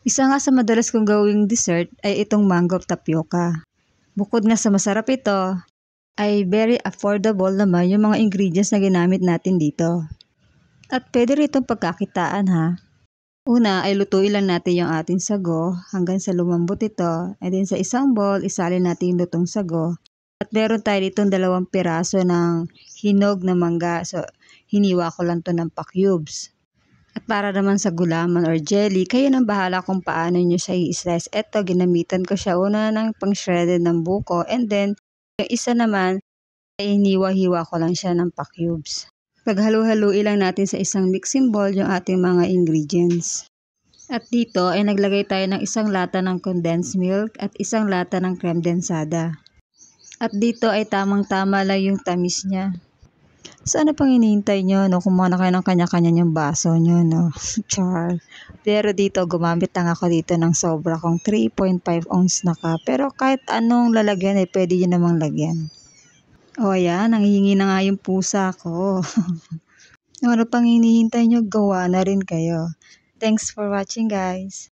Isa nga sa madalas kong gawing dessert ay itong mango tapioca. Bukod nga sa masarap ito, ay very affordable naman yung mga ingredients na ginamit natin dito. At pwede rin itong pagkakitaan ha. Una ay lutuin lang natin yung ating sago hanggang sa lumambot ito. And then sa isang bowl, isalin natin yung lutong sago. At meron tayo ditong 2 piraso ng hinog na mangga. So, hiniwa ko lang to ng pa-cubes. At para naman sa gulaman or jelly, kayo nang bahala kung paano nyo siya i-slice. Ito, ginamitan ko siya una ng pang-shredded ng buko. And then, yung isa naman, ay hiniwa-hiwa ko lang siya ng pa-cubes. Paghalo-haluin lang natin sa isang mixing bowl yung ating mga ingredients. At dito ay naglagay tayo ng 1 lata ng condensed milk at 1 lata ng creme densada. At dito ay tamang-tama lang yung tamis niya. So ano pang hinihintay nyo, no? Kumuha na kayo ng kanya-kanya yung baso nyo, no? Char. Pero dito, gumamit lang ako dito ng sobra kong 3.5 ounce na cup. Pero kahit anong lalagyan, eh, pwede yun namang lagyan. O ayan, nanghihingi na nga yung pusa ko. Ano pang hinihintay nyo, gawa na rin kayo. Thanks for watching guys.